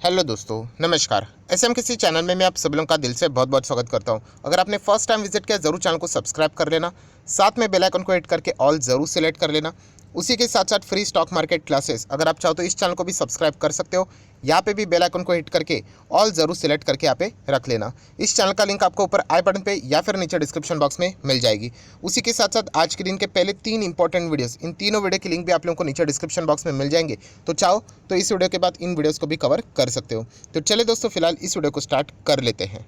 Hello दोस्तों, नमस्कार। SM किसी चैनल में मैं आप सभी लोगों का दिल से बहुत बहुत स्वागत करता हूं। अगर आपने फर्स्ट टाइम विजिट किया ज़रूर चैनल को सब्सक्राइब कर लेना, साथ में बेल आइकन को हिट करके ऑल ज़रूर सेलेक्ट कर लेना। उसी के साथ साथ फ्री स्टॉक मार्केट क्लासेस अगर आप चाहो तो इस चैनल को भी सब्सक्राइब कर सकते हो। यहाँ पे भी बेल आइकन को हिट करके ऑल ज़रूर सेलेक्ट करके यहाँ पे रख लेना। इस चैनल का लिंक आपको ऊपर आई बटन पे या फिर नीचे डिस्क्रिप्शन बॉक्स में मिल जाएगी। उसी के साथ साथ आज के दिन के पहले 3 इंपॉर्टेंट वीडियोस, इन तीनों वीडियो की लिंक भी आप लोगों को नीचे डिस्क्रिप्शन बॉक्स में मिल जाएंगे। तो चाहो तो इस वीडियो के बाद इन वीडियोस को भी कवर कर सकते हो। तो चलिए दोस्तों, फिलहाल इस वीडियो को स्टार्ट कर लेते हैं।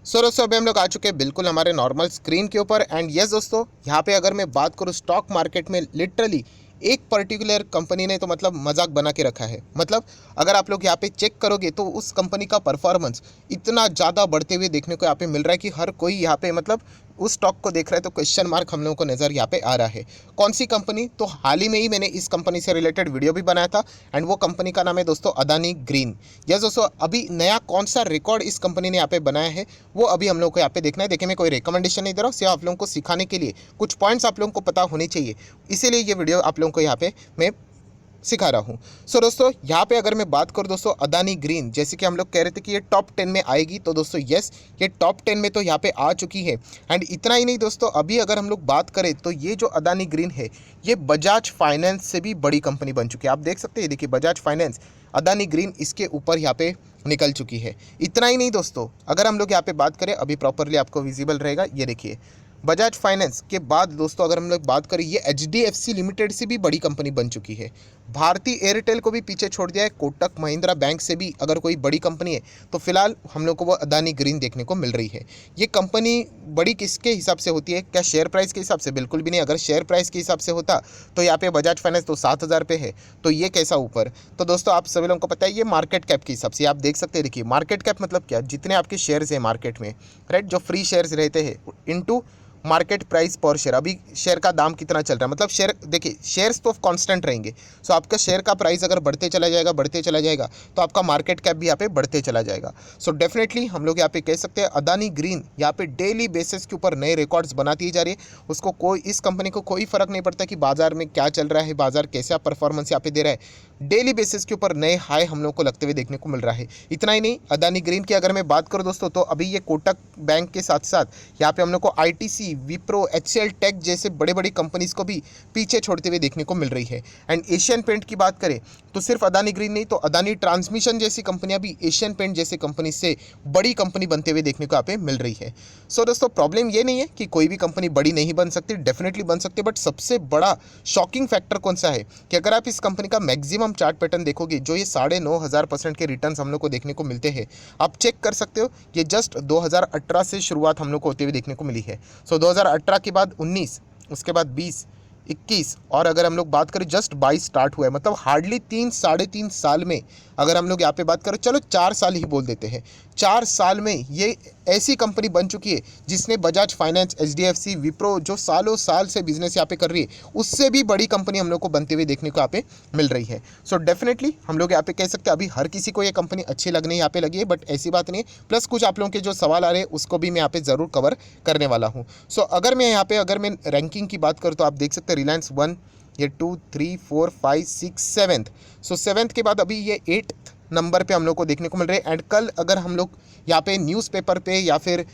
सो दोस्तों, अभी हम लोग आ चुके हैं बिल्कुल हमारे नॉर्मल स्क्रीन के ऊपर। एंड यस दोस्तों, यहाँ पे अगर मैं बात करूँ स्टॉक मार्केट में लिटरली एक पर्टिकुलर कंपनी ने तो मतलब मजाक बना के रखा है। मतलब अगर आप लोग यहाँ पे चेक करोगे तो उस कंपनी का परफॉर्मेंस इतना ज़्यादा बढ़ते हुए देखने को यहाँ पे मिल रहा है कि हर कोई यहाँ पे मतलब उस स्टॉक को देख रहा है तो क्वेश्चन मार्क हम लोगों को नज़र यहाँ पे आ रहा है। कौन सी कंपनी? तो हाल ही में ही मैंने इस कंपनी से रिलेटेड वीडियो भी बनाया था एंड वो कंपनी का नाम है दोस्तों अदानी ग्रीन। यस दोस्तों, अभी नया कौन सा रिकॉर्ड इस कंपनी ने यहाँ पे बनाया है वो अभी हम लोग को यहाँ पे देखना है। देखिए, मैं कोई रिकमेंडेशन नहीं दे रहा हूँ, सिर्फ आप लोगों को सिखाने के लिए कुछ पॉइंट्स आप लोगों को पता होने चाहिए, इसीलिए ये वीडियो आप लोगों को यहाँ पे मैं सिखा रहा हूँ। सो दोस्तों, यहाँ पे अगर मैं बात करूँ दोस्तों अदानी ग्रीन, जैसे कि हम लोग कह रहे थे कि ये टॉप 10 में आएगी, तो दोस्तों यस, ये टॉप 10 में तो यहाँ पे आ चुकी है। एंड इतना ही नहीं दोस्तों, अभी अगर हम लोग बात करें तो ये जो अदानी ग्रीन है ये बजाज फाइनेंस से भी बड़ी कंपनी बन चुकी है। आप देख सकते हैं, देखिए बजाज फाइनेंस, अदानी ग्रीन इसके ऊपर यहाँ पे निकल चुकी है। इतना ही नहीं दोस्तों, अगर हम लोग यहाँ पे बात करें, अभी प्रॉपरली आपको विजिबल रहेगा, ये देखिए बजाज फाइनेंस के बाद दोस्तों अगर हम लोग बात करें, ये एचडीएफसी लिमिटेड से भी बड़ी कंपनी बन चुकी है। भारतीय एयरटेल को भी पीछे छोड़ दिया है। कोटक महिंद्रा बैंक से भी अगर कोई बड़ी कंपनी है तो फिलहाल हम लोग को वो अदानी ग्रीन देखने को मिल रही है। ये कंपनी बड़ी किसके हिसाब से होती है? क्या शेयर प्राइस के हिसाब से? बिल्कुल भी नहीं। अगर शेयर प्राइस के हिसाब से होता तो यहाँ पे बजाज फाइनेंस तो 7,000 पे है, तो ये कैसा ऊपर? तो दोस्तों आप सभी लोगों को पता है ये मार्केट कैप के हिसाब से आप देख सकते हैं। देखिए मार्केट कैप मतलब क्या? जितने आपके शेयर्स हैं मार्केट में, राइट, जो फ्री शेयर्स रहते हैं इनटू मार्केट प्राइस पर शेयर। अभी शेयर का दाम कितना चल रहा है, मतलब शेयर, देखिए शेयर्स तो कांस्टेंट रहेंगे। सो आपका शेयर का प्राइस अगर बढ़ते चला जाएगा तो आपका मार्केट कैप भी यहाँ पे बढ़ते चला जाएगा। सो डेफिनेटली हम लोग यहाँ पे कह सकते हैं अदानी ग्रीन यहाँ पे डेली बेसिस के ऊपर नए रिकॉर्ड्स बनाती जा रही है। उसको कोई, इस कंपनी को कोई फर्क नहीं पड़ता कि बाजार में क्या चल रहा है, बाजार कैसा परफॉर्मेंस यहाँ पे दे रहा है। डेली बेसिस के ऊपर नए हाई हम लोग को लगते हुए देखने को मिल रहा है। इतना ही नहीं, अदानी ग्रीन की अगर मैं बात करूँ दोस्तों, तो अभी ये कोटक बैंक के साथ साथ यहाँ पे हम लोग को आईटीसी, विप्रो, एचसीएल टेक जैसे बड़े बड़ी कंपनीज को भी पीछे छोड़ते हुए देखने को मिल रही है। एंड एशियन पेंट की बात करें तो सिर्फ अदानी ग्रीन नहीं, तो अदानी ट्रांसमिशन जैसी कंपनियां भी एशियन पेंट जैसे कंपनी से बड़ी कंपनी बनते हुए देखने को यहाँ पे मिल रही है। सो दोस्तों, प्रॉब्लम ये नहीं है कि कोई भी कंपनी बड़ी नहीं बन सकती, डेफिनेटली बन सकती है। बट सबसे बड़ा शॉकिंग फैक्टर कौन सा है कि अगर आप इस कंपनी का मैक्सिमम चार्ट पैटर्न देखोगे, जो ये 9,500% के रिटर्न्स हम लोग को देखने को मिलते हैं, आप चेक कर सकते हो। ये जस्ट 2018 से शुरुआत हम लोग को होते हुए देखने को मिली है। सो 2018 के बाद 19, उसके बाद 20, 21 और अगर हम लोग बात करें जस्ट 22 स्टार्ट हुआ है। मतलब हार्डली 3 साढ़े 3 साल में अगर हम लोग यहाँ पे बात करें, चलो 4 साल ही बोल देते हैं, 4 साल में ये ऐसी कंपनी बन चुकी है जिसने बजाज फाइनेंस, एचडीएफसी, विप्रो जो सालों साल से बिजनेस यहाँ पे कर रही है, उससे भी बड़ी कंपनी हम लोग को बनते हुए देखने को यहाँ पे मिल रही है। सो डेफिनेटली हम लोग यहाँ पे कह सकते हैं अभी हर किसी को ये कंपनी अच्छी लगने यहाँ पे लगी है, बट ऐसी बात नहीं है। प्लस कुछ आप लोगों के जो सवाल आ रहे हैं उसको भी मैं यहाँ पे ज़रूर कवर करने वाला हूँ। सो अगर मैं यहाँ पे अगर मैं रैंकिंग की बात करूँ तो आप देख सकते हैं रिलायंस 1, ये 2, 3, 4, 5, 6, 7। सो 7th के बाद अभी ये 8th नंबर पे हम लोग को देखने को मिल रहे हैं। एंड कल अगर हम लोग यहाँ पे न्यूज़पेपर पे या फिर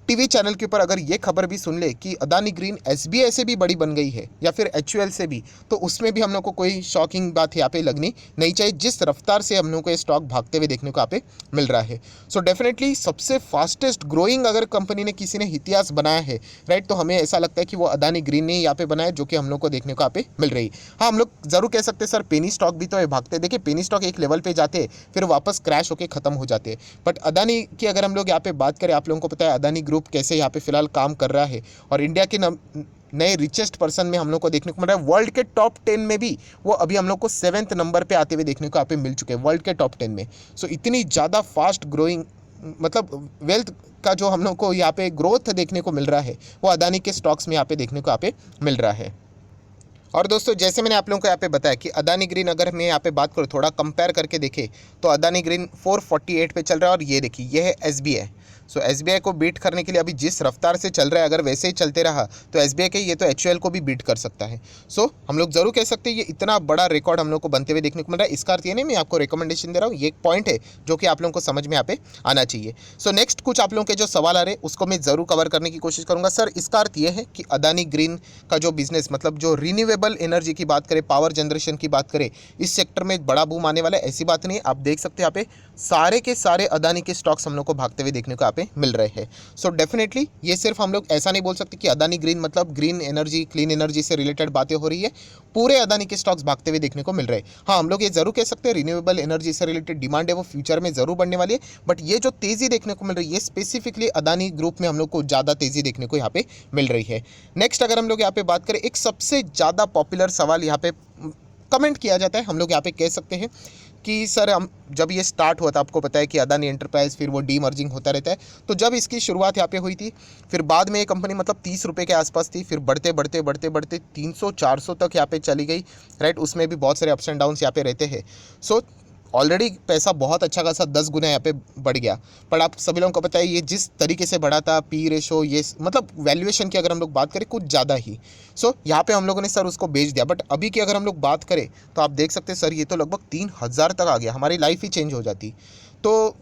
टीवी चैनल के ऊपर अगर ये खबर भी सुन ले कि अदानी ग्रीन एसबीआई से भी बड़ी बन गई है या फिर एचयूएल से भी, तो उसमें भी हम लोग को कोई शॉकिंग बात यहाँ पे लगनी नहीं चाहिए, जिस रफ्तार से हम लोग को ये स्टॉक भागते हुए देखने को यहाँ पे मिल रहा है। सो डेफिनेटली सबसे फास्टेस्ट ग्रोइंग अगर कंपनी ने किसी ने इतिहास बनाया है, राइट, तो हमें ऐसा लगता है कि वो अदानी ग्रीन ने यहाँ पे बनाया, जो कि हम लोग को देखने को यहाँ पे मिल रही है। हाँ, हम लोग जरूर कह सकते हैं सर पेनी स्टॉक भी तो है भागते। देखिए पेनी स्टॉक एक लेवल पे जाते हैं फिर वापस क्रैश होकर खत्म हो जाते हैं। बट अदानी की अगर हम लोग यहाँ पे बात करें, आप लोगों को पता है अदानी ग्रुप कैसे यहाँ पे फिलहाल काम कर रहा है और इंडिया के नए रिचेस्ट पर्सन में हम लोग को देखने को मिल रहा है। वर्ल्ड के टॉप 10 में भी वो अभी हम लोग को 7th नंबर पे आते हुए देखने को यहाँ पे मिल चुके हैं, वर्ल्ड के टॉप 10 में। सो इतनी ज़्यादा फास्ट ग्रोइंग, मतलब वेल्थ का जो हम लोग को यहाँ पे ग्रोथ देखने को मिल रहा है वो अदानी के स्टॉक्स में यहाँ पे देखने को यहाँ पे मिल रहा है। और दोस्तों जैसे मैंने आप लोगों को यहाँ पे बताया कि अदानी ग्रीन अगर मैं यहाँ पे बात करूँ थोड़ा कंपेयर करके देखें तो अदानी ग्रीन 448 पे चल रहा है और ये देखिए ये है एसबीआई। सो एसबीआई को बीट करने के लिए अभी जिस रफ्तार से चल रहा है अगर वैसे ही चलते रहा तो एसबीआई के ये तो एचयूएल को भी बीट कर सकता है। सो हम लोग जरूर कह सकते हैं ये इतना बड़ा रिकॉर्ड हम लोग को बनते हुए देखने को मिल रहा है। इसका अर्थ ये नहीं मैं आपको रिकमेंडेशन दे रहा हूँ, ये एक पॉइंट है जो कि आप लोगों को समझ में यहाँ पे आना चाहिए। सो नेक्स्ट कुछ आप लोगों के जो सवाल आ रहे हैं उसको मैं जरूर कवर करने की कोशिश करूंगा। सर इसका अर्थ ये है कि अदानी ग्रीन का जो बिजनेस मतलब जो रिन्यूएबल एनर्जी की बात करें, पावर जनरेशन की बात करें, इस सेक्टर में बड़ा बूम आने वाला है, ऐसी बात नहीं है। आप देख सकते हैं यहाँ पे सारे के सारे अदानी के स्टॉक्स हम लोग को भागते हुए देखने को यहाँ पे मिल रहे हैं। सो डेफिनेटली ये सिर्फ हम लोग ऐसा नहीं बोल सकते कि अदानी ग्रीन मतलब ग्रीन एनर्जी क्लीन एनर्जी से रिलेटेड बातें हो रही है, पूरे अदानी के स्टॉक्स भागते हुए देखने को मिल रहे हैं। हाँ हम लोग ये जरूर कह सकते हैं रिन्यूएबल एनर्जी से रिलेटेड डिमांड है वो फ्यूचर में जरूर बढ़ने वाली है, बट ये जो तेजी देखने को मिल रही है स्पेसिफिकली अदानी ग्रुप में हम लोग को ज़्यादा तेजी देखने को यहाँ पे मिल रही है। नेक्स्ट अगर हम लोग यहाँ पे बात करें एक सबसे ज़्यादा पॉपुलर सवाल यहाँ पे कमेंट किया जाता है, हम लोग यहाँ पे कह सकते हैं कि सर हम जब ये स्टार्ट हुआ था आपको पता है कि अदानी एंटरप्राइज फिर वो डीमर्जिंग होता रहता है, तो जब इसकी शुरुआत यहाँ पे हुई थी फिर बाद में ये कंपनी मतलब 30 रुपये के आसपास थी, फिर बढ़ते बढ़ते बढ़ते बढ़ते 300-400 तक यहाँ पे चली गई, राइट। उसमें भी बहुत सारे अप्स एंड डाउन्स यहाँ पे रहते हैं। सो ऑलरेडी पैसा बहुत अच्छा खासा 10 गुना यहाँ पे बढ़ गया, पर आप सभी लोगों को पता है ये जिस तरीके से बढ़ा था पी रेशो ये मतलब वैल्यूएशन की अगर हम लोग बात करें कुछ ज़्यादा ही। सो यहाँ पे हम लोगों ने सर उसको बेच दिया, बट अभी की अगर हम लोग बात करें तो आप देख सकते हैं सर ये तो लगभग 3000 तक आ गया, हमारी लाइफ ही चेंज हो जाती। तो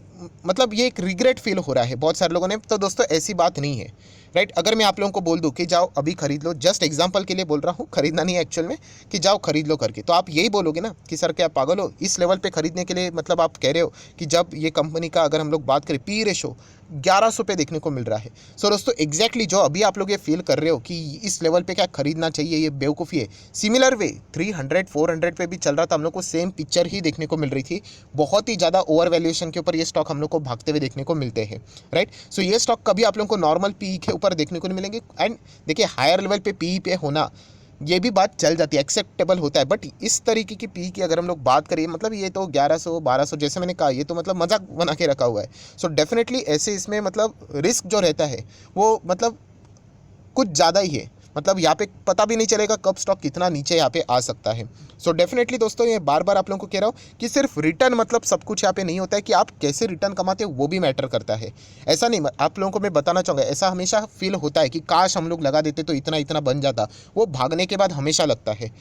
मतलब ये एक रिग्रेट फील हो रहा है बहुत सारे लोगों ने। तो दोस्तों ऐसी बात नहीं है, राइट। अगर मैं आप लोगों को बोल दूं कि जाओ अभी खरीद लो, जस्ट एग्जांपल के लिए बोल रहा हूँ, खरीदना नहीं है एक्चुअल में, कि जाओ खरीद लो करके, तो आप यही बोलोगे ना कि सर क्या पागल हो, इस लेवल पे खरीदने के लिए मतलब आप कह रहे हो कि जब ये कंपनी का अगर हम लोग बात करें पी रेशो 1100 पे देखने को मिल रहा है। सो दोस्तों एग्जैक्टली जो अभी आप लोग ये फील कर रहे हो कि इस लेवल पे क्या खरीदना चाहिए ये बेवकूफ़ी है। सिमिलर वे 300-400 पे भी चल रहा था, हम लोग को सेम पिक्चर ही देखने को मिल रही थी। बहुत ही ज़्यादा ओवर वैल्यूएशन के ऊपर ये स्टॉक हम लोग को भागते हुए देखने को मिलते हैं, राइट। सो ये स्टॉक कभी आप लोगों को नॉर्मल पी के ऊपर देखने को नहीं मिलेंगे। एंड देखिए हायर लेवल पे पी पे होना ये भी बात चल जाती है, एक्सेप्टेबल होता है, बट इस तरीके की पी की अगर हम लोग बात करें मतलब ये तो 1100-1200 जैसे मैंने कहा ये तो मतलब मजाक बना के रखा हुआ है। सो डेफिनेटली ऐसे इसमें मतलब रिस्क जो रहता है वो मतलब कुछ ज़्यादा ही है, मतलब यहाँ पे पता भी नहीं चलेगा कब स्टॉक कितना नीचे यहाँ पे आ सकता है। सो डेफिनेटली दोस्तों ये बार बार आप लोगों को कह रहा हूँ कि सिर्फ रिटर्न मतलब सब कुछ यहाँ पे नहीं होता है, कि आप कैसे रिटर्न कमाते हो वो भी मैटर करता है। ऐसा नहीं, आप लोगों को मैं बताना चाहूँगा ऐसा हमेशा फील होता है कि काश हम लोग लगा देते तो इतना इतना बन जाता, वो भागने के बाद हमेशा लगता है।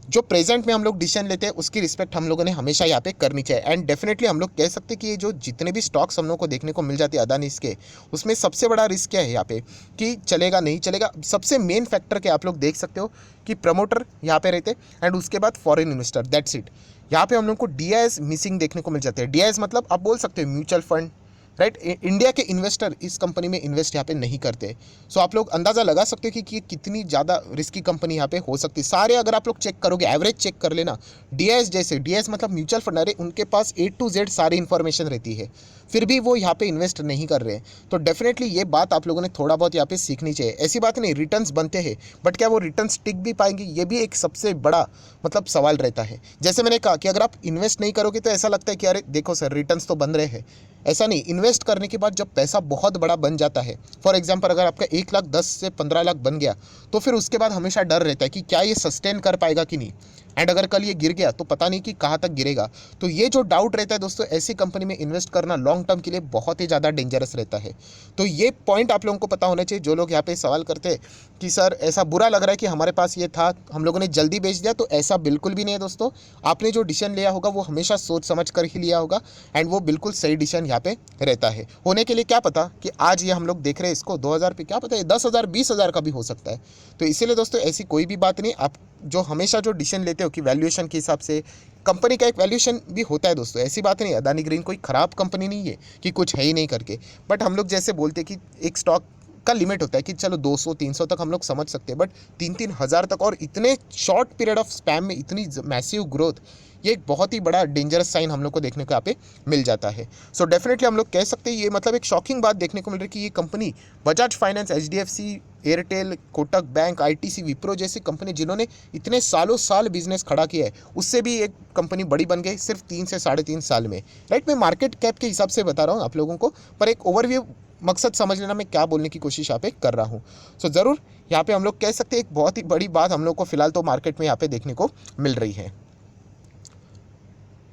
जो प्रेजेंट में हम लोग डिसीजन लेते हैं उसकी रिस्पेक्ट हम लोगों ने हमेशा यहाँ पे करनी चाहिए। एंड डेफिनेटली हम लोग कह सकते हैं कि ये जो जितने भी स्टॉक्स हम लोग को देखने को मिल जाते हैं अदानी के, उसमें सबसे बड़ा रिस्क क्या है यहाँ पे कि चलेगा नहीं चलेगा। सबसे मेन फैक्टर क्या आप लोग देख सकते हो कि प्रमोटर यहाँ पे रहते एंड उसके बाद फॉरेन इन्वेस्टर, दैट्स इट। यहाँ पे हम लोग को डीआईएस मिसिंग देखने को मिल जाते हैं। डीआईएस मतलब आप बोल सकते हो म्यूचुअल फंड, राइट। इंडिया के इन्वेस्टर इस कंपनी में इन्वेस्ट यहाँ पे नहीं करते। सो आप लोग अंदाज़ा लगा सकते हो कि कितनी ज़्यादा रिस्की कंपनी यहाँ पे हो सकती है। सारे अगर आप लोग चेक करोगे एवरेज चेक कर लेना, डीआईएस जैसे, डीआईएस मतलब म्यूचुअल फंड, अरे उनके पास A to Z सारी इन्फॉर्मेशन रहती है, फिर भी वो यहाँ पे इन्वेस्ट नहीं कर रहे हैं। तो डेफिनेटली ये बात आप लोगों ने थोड़ा बहुत यहाँ पे सीखनी चाहिए। ऐसी बात नहीं रिटर्न्स बनते हैं, बट क्या वो रिटर्न्स टिक भी पाएंगे ये भी एक सबसे बड़ा मतलब सवाल रहता है। जैसे मैंने कहा कि अगर आप इन्वेस्ट नहीं करोगे तो ऐसा लगता है कि अरे देखो सर रिटर्न्स तो बन रहे हैं, ऐसा नहीं। इन्वेस्ट करने के बाद जब पैसा बहुत बड़ा बन जाता है, फॉर एग्जांपल अगर आपका 1 लाख 10 से 15 लाख बन गया तो फिर उसके बाद हमेशा डर रहता है कि क्या ये सस्टेन कर पाएगा कि नहीं, एंड अगर कल ये गिर गया तो पता नहीं कि कहाँ तक गिरेगा। तो ये जो डाउट रहता है दोस्तों, ऐसी कंपनी में इन्वेस्ट करना लॉन्ग टर्म के लिए बहुत ही ज़्यादा डेंजरस रहता है। तो ये पॉइंट आप लोगों को पता होना चाहिए। जो लोग यहाँ पे सवाल करते हैं कि सर ऐसा बुरा लग रहा है कि हमारे पास ये था हम लोगों ने जल्दी बेच दिया, तो ऐसा बिल्कुल भी नहीं है दोस्तों। आपने जो डिसीजन लिया होगा वो हमेशा सोच समझ कर ही लिया होगा, एंड वो बिल्कुल सही डिसीजन यहाँ पे रहता है। होने के लिए क्या पता कि आज ये हम लोग देख रहे हैं इसको 2000 पे, क्या पता है 10,000 20,000 का भी हो सकता है। तो इसीलिए दोस्तों ऐसी कोई भी बात नहीं। आप जो हमेशा जो डिसीजन लेते हो कि वैल्यूएशन के हिसाब से, कंपनी का एक वैल्यूएशन भी होता है दोस्तों, ऐसी बात नहीं। अदानी ग्रीन कोई ख़राब कंपनी नहीं है कि कुछ है ही नहीं करके, बट हम लोग जैसे बोलते हैं कि एक स्टॉक का लिमिट होता है कि चलो 200-300 तक हम लोग समझ सकते हैं, बट 3-3 हज़ार तक और इतने शॉर्ट पीरियड ऑफ स्पैम में इतनी मैसिव ग्रोथ, ये एक बहुत ही बड़ा डेंजरस साइन हम लोग को देखने को यहाँ पे मिल जाता है। सो डेफिनेटली हम लोग कह सकते हैं ये मतलब एक शॉकिंग बात देखने को मिल रही है कि ये company Bajaj finance, HDFC, Airtel, Kotak bank, ITC, Wipro जैसी कंपनी जिन्होंने इतने सालों साल बिजनेस खड़ा किया है, उससे भी एक कंपनी बड़ी बन गई सिर्फ 3 से 3.5 साल में, राइट। मैं मार्केट कैप के हिसाब से बता रहा हूँ आप लोगों को, पर एक ओवरव्यू मकसद समझ लेना मैं क्या बोलने की कोशिश यहाँ पे कर रहा हूँ। सो ज़रूर यहाँ पे हम लोग कह सकते हैं एक बहुत ही बड़ी बात हम लोग को फिलहाल तो मार्केट में यहाँ पे देखने को मिल रही है।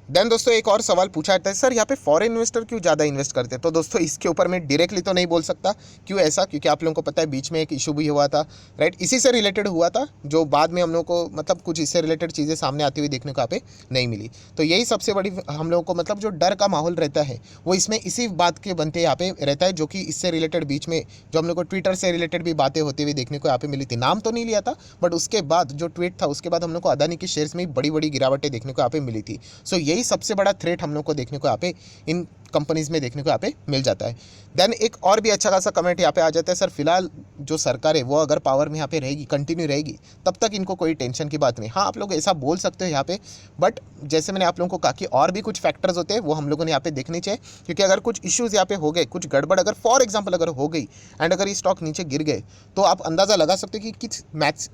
देन दोस्तों एक और सवाल पूछा जाता है, सर यहाँ पे फॉरेन इन्वेस्टर क्यों ज़्यादा इन्वेस्ट करते हैं? तो दोस्तों इसके ऊपर मैं डायरेक्टली तो नहीं बोल सकता क्यों ऐसा, क्योंकि आप लोगों को पता है बीच में एक इशू भी हुआ था, राइट, इसी से रिलेटेड हुआ था, जो बाद में हम लोगों को मतलब कुछ इससे रिलेटेड चीज़ें सामने आती हुई देखने को यहाँ पे नहीं मिली। तो यही सबसे बड़ी हम लोगों को मतलब जो डर का माहौल रहता है वो इसमें इसी बात के बनते यहाँ पे रहता है, जो कि इससे रिलेटेड बीच में जो हम लोग को ट्विटर से रिलेटेड भी बातें होती हुई देखने को यहाँ पे मिली थी। नाम तो नहीं लिया था, बट उसके बाद जो ट्वीट था उसके बाद हम लोग को अदानी के शेयर्स में बड़ी बड़ी गिरावटें देखने को यहाँ पे मिली थी। सो यही सबसे बड़ा थ्रेट हम लोग को देखने को यहाँ पे इन कंपनीज में देखने को यहाँ पे मिल जाता है। देन एक और भी अच्छा खासा कमेंट यहाँ पे आ जाता है, सर फिलहाल जो सरकार है वो अगर पावर में यहाँ पे रहेगी, कंटिन्यू रहेगी, तब तक इनको कोई टेंशन की बात नहीं। हाँ आप लोग ऐसा बोल सकते हो यहाँ पे, बट जैसे मैंने आप लोगों को कहा कि और भी कुछ फैक्टर्स होते हैं वो हम लोगों ने यहाँ पे देखने चाहिए, क्योंकि अगर कुछ इश्यूज़ यहाँ पे हो गए, कुछ गड़बड़ अगर फॉर एग्जाम्पल अगर हो गई एंड अगर ये स्टॉक नीचे गिर गए, तो आप अंदाज़ा लगा सकते हो कि किस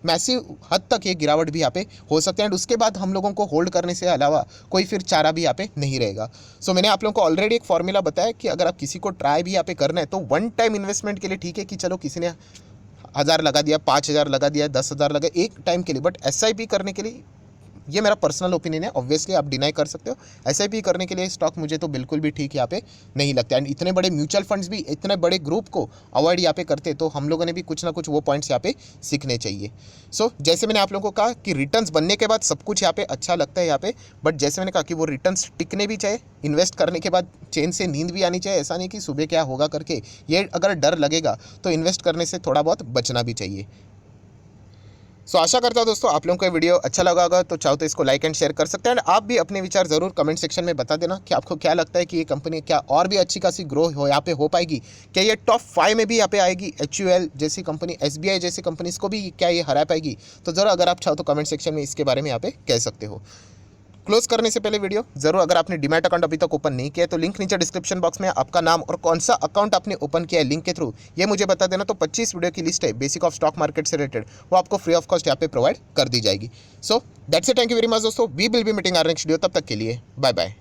मैसिव हद तक ये गिरावट भी यहाँ पे हो सकते हैं, एंड उसके बाद हम लोगों को होल्ड करने से अलावा कोई फिर चारा भी यहाँ पे नहीं रहेगा। सो मैंने आप लोगों को ऑलरेडी एक फॉर्मूला बताया कि अगर आप किसी को ट्राई भी यहाँ पे करना है तो वन टाइम इन्वेस्टमेंट के लिए ठीक है कि चलो किसी ने 1000 लगा दिया, 5000 लगा दिया, 10,000 लगा एक टाइम के लिए, बट SIP करने के लिए, ये मेरा पर्सनल ओपिनियन है, ऑब्वियसली आप डिनाई कर सकते हो, SIP करने के लिए स्टॉक मुझे तो बिल्कुल भी ठीक यहाँ पे नहीं लगता। एंड इतने बड़े म्यूचुअल फंड्स भी इतने बड़े ग्रुप को अवॉइड यहाँ पे करते, तो हम लोगों ने भी कुछ ना कुछ वो पॉइंट्स यहाँ पे सीखने चाहिए। सो जैसे मैंने आप लोगों को कहा कि रिटर्न्स बनने के बाद सब कुछ यहाँ पे अच्छा लगता है यहाँ पे, बट जैसे मैंने कहा कि वो रिटर्न्स टिकने भी चाहिए, इन्वेस्ट करने के बाद चैन से नींद भी आनी चाहिए। ऐसा नहीं कि सुबह क्या होगा करके ये अगर डर लगेगा तो इन्वेस्ट करने से थोड़ा बहुत बचना भी चाहिए। सो आशा करता हूँ दोस्तों आप लोगों को ये वीडियो अच्छा लगा होगा, तो चाहो तो इसको लाइक एंड शेयर कर सकते हैं, एंड आप भी अपने विचार ज़रूर कमेंट सेक्शन में बता देना कि आपको क्या लगता है कि ये कंपनी क्या और भी अच्छी खासी ग्रो हो यहाँ पे हो पाएगी, क्या ये टॉप 5 में भी यहाँ पे आएगी, HUL जैसी कंपनी, SBI जैसी कंपनीज को भी क्या ये हरा पाएगी? तो ज़रूर अगर आप चाहो तो कमेंट सेक्शन में इसके बारे में यहाँ पे कह सकते हो। क्लोज करने से पहले वीडियो ज़रूर अगर आपने डीमैट अकाउंट अभी तक ओपन नहीं किया तो लिंक नीचे डिस्क्रिप्शन बॉक्स में आपका नाम और कौन सा अकाउंट आपने ओपन किया है लिंक के थ्रू ये मुझे बता देना, तो 25 वीडियो की लिस्ट है बेसिक ऑफ स्टॉक मार्केट से रिलेटेड, वो आपको फ्री ऑफ कॉस्ट यहाँ पे प्रोवाइड कर दी जाएगी। So that's it, thank you very much दोस्तों, we will be meeting our next video, तब तक के लिए बाय बाय।